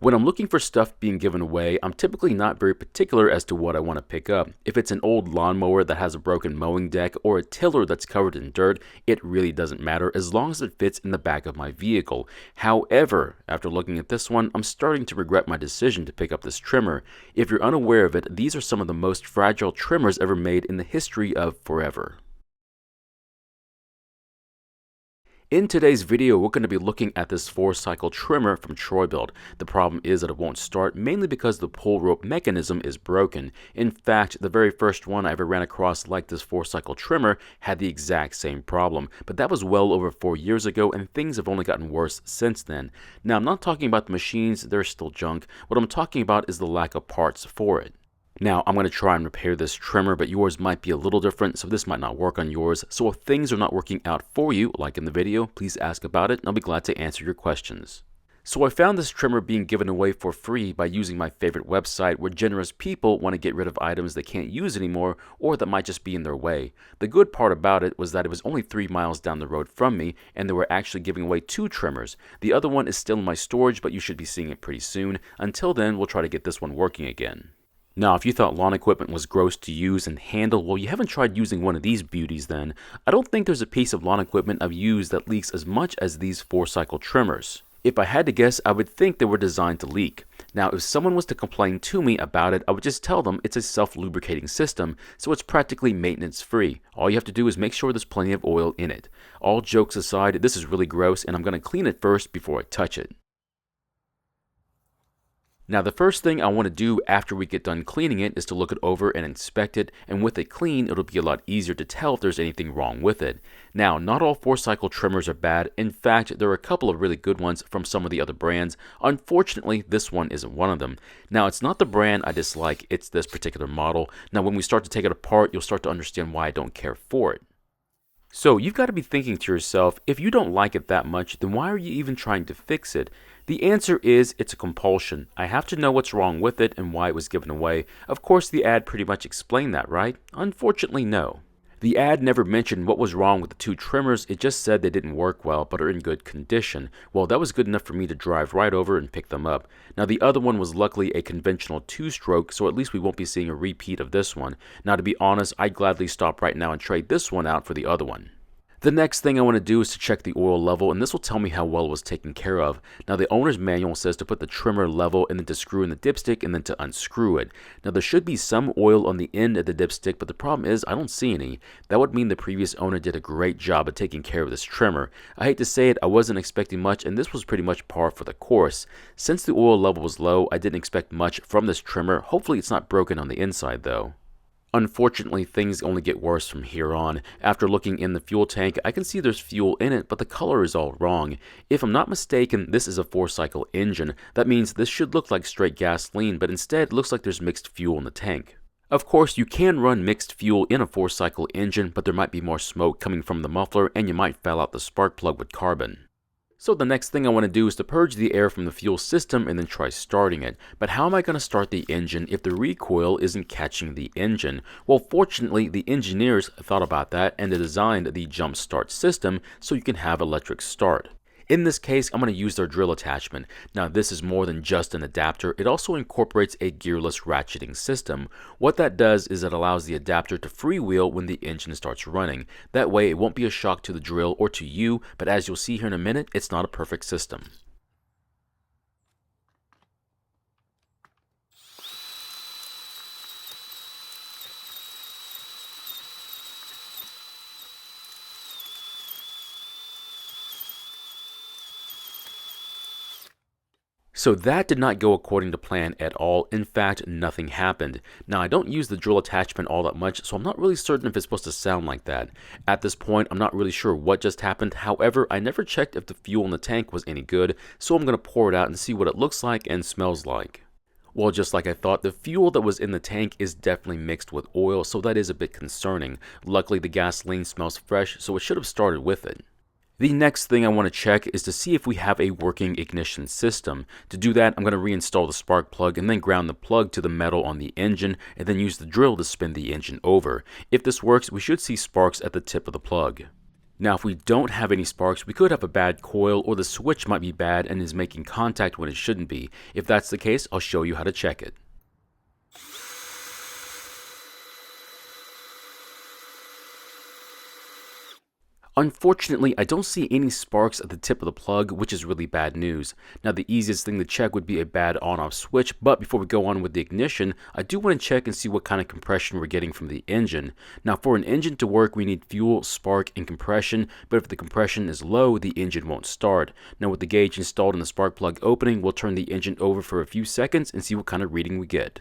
When I'm looking for stuff being given away, I'm typically not very particular as to what I want to pick up. If it's an old lawnmower that has a broken mowing deck or a tiller that's covered in dirt, it really doesn't matter as long as it fits in the back of my vehicle. However, after looking at this one, I'm starting to regret my decision to pick up this trimmer. If you're unaware of it, these are some of the most fragile trimmers ever made in the history of forever. In today's video, we're going to be looking at this 4-cycle trimmer from Troy-Bilt. The problem is that it won't start, mainly because the pull rope mechanism is broken. In fact, the very first one I ever ran across like this 4-cycle trimmer had the exact same problem, but that was well over 4 years ago and things have only gotten worse since then. Now, I'm not talking about the machines, they're still junk. What I'm talking about is the lack of parts for it. Now, I'm going to try and repair this trimmer, but yours might be a little different, so this might not work on yours. So if things are not working out for you, like in the video, please ask about it, and I'll be glad to answer your questions. So I found this trimmer being given away for free by using my favorite website where generous people want to get rid of items they can't use anymore or that might just be in their way. The good part about it was that it was only 3 miles down the road from me, and they were actually giving away 2 trimmers. The other one is still in my storage, but you should be seeing it pretty soon. Until then, we'll try to get this one working again. Now, if you thought lawn equipment was gross to use and handle, well, you haven't tried using one of these beauties then. I don't think there's a piece of lawn equipment I've used that leaks as much as these 4-cycle trimmers. If I had to guess, I would think they were designed to leak. Now, if someone was to complain to me about it, I would just tell them it's a self-lubricating system, so it's practically maintenance-free. All you have to do is make sure there's plenty of oil in it. All jokes aside, this is really gross, and I'm going to clean it first before I touch it. Now, the first thing I want to do after we get done cleaning it is to look it over and inspect it, and with it clean, it'll be a lot easier to tell if there's anything wrong with it. Now, not all 4-cycle trimmers are bad. In fact, there are a couple of really good ones from some of the other brands. Unfortunately, this one isn't one of them. Now, it's not the brand I dislike, it's this particular model. Now, when we start to take it apart, you'll start to understand why I don't care for it. So, you've got to be thinking to yourself, if you don't like it that much, then why are you even trying to fix it? The answer is it's a compulsion. I have to know what's wrong with it and why it was given away. Of course, the ad pretty much explained that, right? Unfortunately, no. The ad never mentioned what was wrong with the 2 trimmers, it just said they didn't work well but are in good condition. Well, that was good enough for me to drive right over and pick them up. Now, the other one was luckily a conventional 2-stroke, so at least we won't be seeing a repeat of this one. Now, to be honest, I'd gladly stop right now and trade this one out for the other one. The next thing I want to do is to check the oil level, and this will tell me how well it was taken care of. Now, the owner's manual says to put the trimmer level and then to screw in the dipstick and then to unscrew it. Now, there should be some oil on the end of the dipstick, but the problem is I don't see any. That would mean the previous owner did a great job of taking care of this trimmer. I hate to say it, I wasn't expecting much, and this was pretty much par for the course. Since the oil level was low, I didn't expect much from this trimmer. Hopefully it's not broken on the inside though. Unfortunately, things only get worse from here on. After looking in the fuel tank, I can see there's fuel in it, but the color is all wrong. If I'm not mistaken, this is a 4-cycle engine. That means this should look like straight gasoline, but instead it looks like there's mixed fuel in the tank. Of course, you can run mixed fuel in a 4-cycle engine, but there might be more smoke coming from the muffler, and you might foul out the spark plug with carbon. So the next thing I want to do is to purge the air from the fuel system and then try starting it. But how am I going to start the engine if the recoil isn't catching the engine? Well, fortunately, the engineers thought about that and they designed the jump start system so you can have electric start. In this case, I'm going to use their drill attachment. Now, this is more than just an adapter. It also incorporates a gearless ratcheting system. What that does is it allows the adapter to freewheel when the engine starts running. That way, it won't be a shock to the drill or to you, but as you'll see here in a minute, it's not a perfect system. So that did not go according to plan at all. In fact, nothing happened. Now, I don't use the drill attachment all that much, so I'm not really certain if it's supposed to sound like that. At this point, I'm not really sure what just happened. However, I never checked if the fuel in the tank was any good, so I'm going to pour it out and see what it looks like and smells like. Well, just like I thought, the fuel that was in the tank is definitely mixed with oil, so that is a bit concerning. Luckily, the gasoline smells fresh, so it should have started with it. The next thing I want to check is to see if we have a working ignition system. To do that, I'm going to reinstall the spark plug and then ground the plug to the metal on the engine and then use the drill to spin the engine over. If this works, we should see sparks at the tip of the plug. Now, if we don't have any sparks, we could have a bad coil, or the switch might be bad and is making contact when it shouldn't be. If that's the case, I'll show you how to check it. Unfortunately, I don't see any sparks at the tip of the plug, which is really bad news. Now, the easiest thing to check would be a bad on-off switch, but before we go on with the ignition, I do want to check and see what kind of compression we're getting from the engine. Now, for an engine to work, we need fuel, spark, and compression, but if the compression is low, the engine won't start. Now, with the gauge installed in the spark plug opening, we'll turn the engine over for a few seconds and see what kind of reading we get.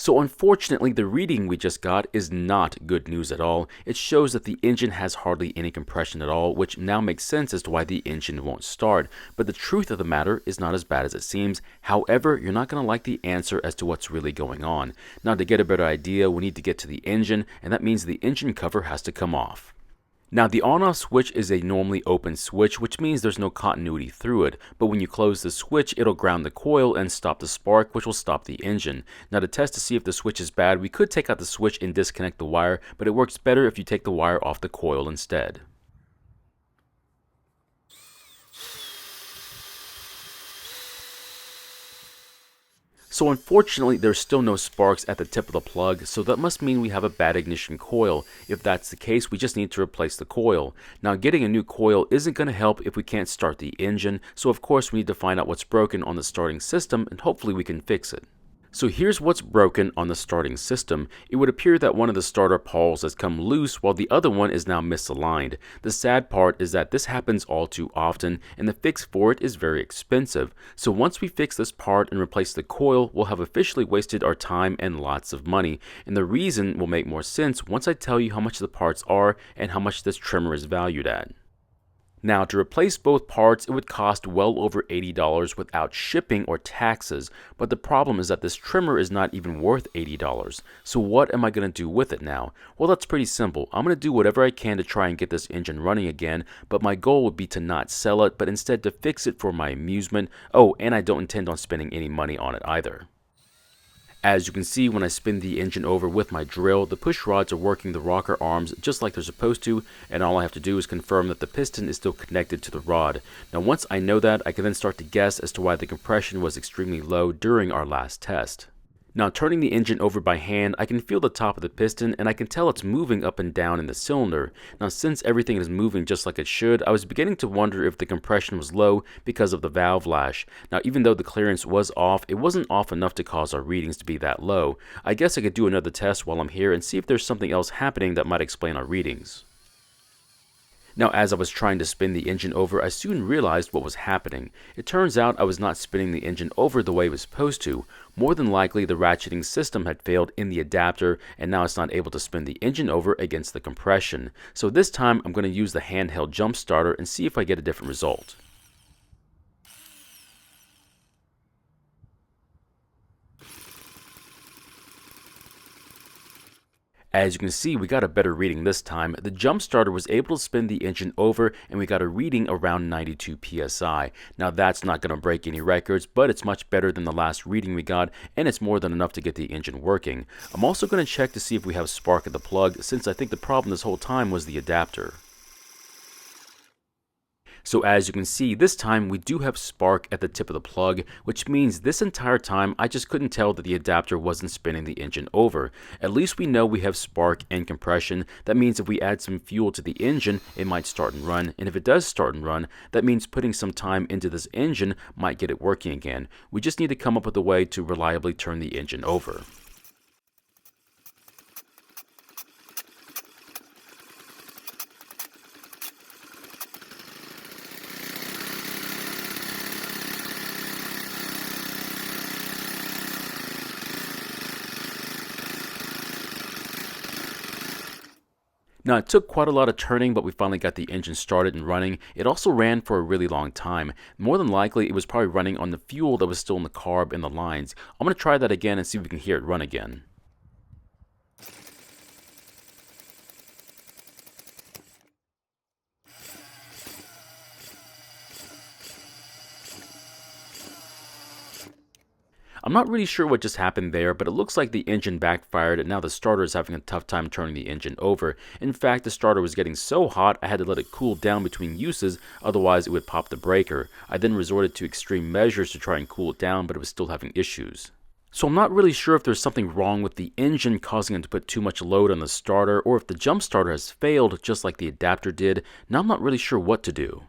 So unfortunately, the reading we just got is not good news at all. It shows that the engine has hardly any compression at all, which now makes sense as to why the engine won't start. But the truth of the matter is not as bad as it seems. However, you're not going to like the answer as to what's really going on. Now, to get a better idea, we need to get to the engine, and that means the engine cover has to come off. Now, the on-off switch is a normally open switch, which means there's no continuity through it, but when you close the switch, it'll ground the coil and stop the spark, which will stop the engine. Now, to test to see if the switch is bad, we could take out the switch and disconnect the wire, but it works better if you take the wire off the coil instead. So unfortunately, there's still no sparks at the tip of the plug, so that must mean we have a bad ignition coil. If that's the case, we just need to replace the coil. Now, getting a new coil isn't going to help if we can't start the engine, so of course we need to find out what's broken on the starting system, and hopefully we can fix it. So here's what's broken on the starting system. It would appear that one of the starter pawls has come loose while the other one is now misaligned. The sad part is that this happens all too often, and the fix for it is very expensive. So once we fix this part and replace the coil, we'll have officially wasted our time and lots of money. And the reason will make more sense once I tell you how much the parts are and how much this trimmer is valued at. Now, to replace both parts, it would cost well over $80 without shipping or taxes, but the problem is that this trimmer is not even worth $80. So what am I going to do with it now? Well, that's pretty simple. I'm going to do whatever I can to try and get this engine running again, but my goal would be to not sell it, but instead to fix it for my amusement. Oh, and I don't intend on spending any money on it either. As you can see, when I spin the engine over with my drill, the push rods are working the rocker arms just like they're supposed to, and all I have to do is confirm that the piston is still connected to the rod. Now once I know that, I can then start to guess as to why the compression was extremely low during our last test. Now, turning the engine over by hand, I can feel the top of the piston and I can tell it's moving up and down in the cylinder. Now, since everything is moving just like it should, I was beginning to wonder if the compression was low because of the valve lash. Now, even though the clearance was off, it wasn't off enough to cause our readings to be that low. I guess I could do another test while I'm here and see if there's something else happening that might explain our readings. Now, as I was trying to spin the engine over, I soon realized what was happening. It turns out I was not spinning the engine over the way it was supposed to. More than likely, the ratcheting system had failed in the adapter, and now it's not able to spin the engine over against the compression. So this time, I'm going to use the handheld jump starter and see if I get a different result. As you can see, we got a better reading this time. The jump starter was able to spin the engine over and we got a reading around 92 psi. Now that's not going to break any records, but it's much better than the last reading we got, and it's more than enough to get the engine working. I'm also going to check to see if we have spark at the plug, since I think the problem this whole time was the adapter. So as you can see, this time we do have spark at the tip of the plug, which means this entire time I just couldn't tell that the adapter wasn't spinning the engine over. At least we know we have spark and compression. That means if we add some fuel to the engine, it might start and run. And if it does start and run, that means putting some time into this engine might get it working again. We just need to come up with a way to reliably turn the engine over. Now, it took quite a lot of turning, but we finally got the engine started and running. It also ran for a really long time. More than likely, it was probably running on the fuel that was still in the carb and the lines. I'm going to try that again and see if we can hear it run again. I'm not really sure what just happened there, but it looks like the engine backfired and now the starter is having a tough time turning the engine over. In fact, the starter was getting so hot I had to let it cool down between uses, otherwise it would pop the breaker. I then resorted to extreme measures to try and cool it down, but it was still having issues. So I'm not really sure if there's something wrong with the engine causing it to put too much load on the starter, or if the jump starter has failed just like the adapter did. Now I'm not really sure what to do.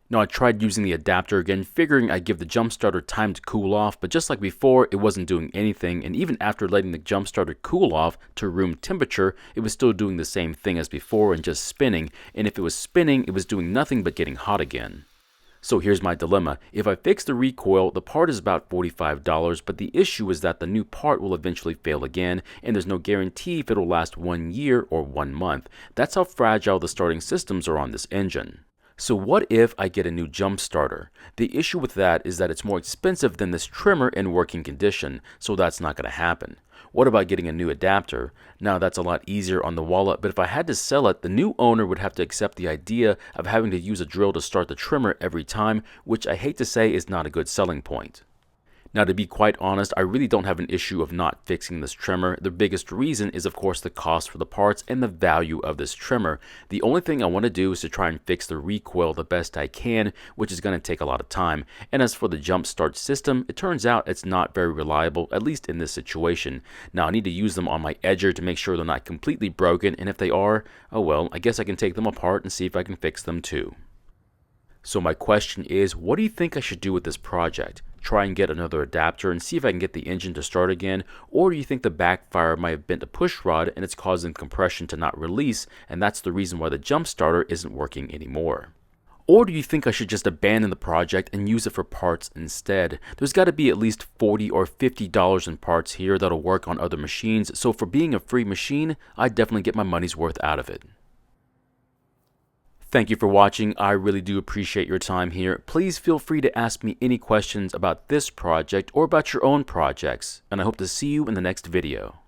Now I tried using the adapter again, figuring I'd give the jump starter time to cool off, but just like before, it wasn't doing anything, and even after letting the jump starter cool off to room temperature, it was still doing the same thing as before and just spinning, and if it was spinning, it was doing nothing but getting hot again. So here's my dilemma. If I fix the recoil, the part is about $45, but the issue is that the new part will eventually fail again, and there's no guarantee if it'll last 1 year or 1 month. That's how fragile the starting systems are on this engine. So what if I get a new jump starter? The issue with that is that it's more expensive than this trimmer in working condition, so that's not going to happen. What about getting a new adapter? Now that's a lot easier on the wallet, but if I had to sell it, the new owner would have to accept the idea of having to use a drill to start the trimmer every time, which I hate to say is not a good selling point. Now, to be quite honest, I really don't have an issue of not fixing this trimmer. The biggest reason is, of course, the cost for the parts and the value of this trimmer. The only thing I want to do is to try and fix the recoil the best I can, which is going to take a lot of time. And as for the jump start system, it turns out it's not very reliable, at least in this situation. Now, I need to use them on my edger to make sure they're not completely broken, and if they are, oh well, I guess I can take them apart and see if I can fix them too. So my question is, what do you think I should do with this project? Try and get another adapter and see if I can get the engine to start again, or do you think the backfire might have bent a push rod and it's causing compression to not release, and that's the reason why the jump starter isn't working anymore? Or do you think I should just abandon the project and use it for parts instead? There's got to be at least $40 or $50 in parts here that'll work on other machines, so for being a free machine, I'd definitely get my money's worth out of it. Thank you for watching. I really do appreciate your time here. Please feel free to ask me any questions about this project or about your own projects, and I hope to see you in the next video.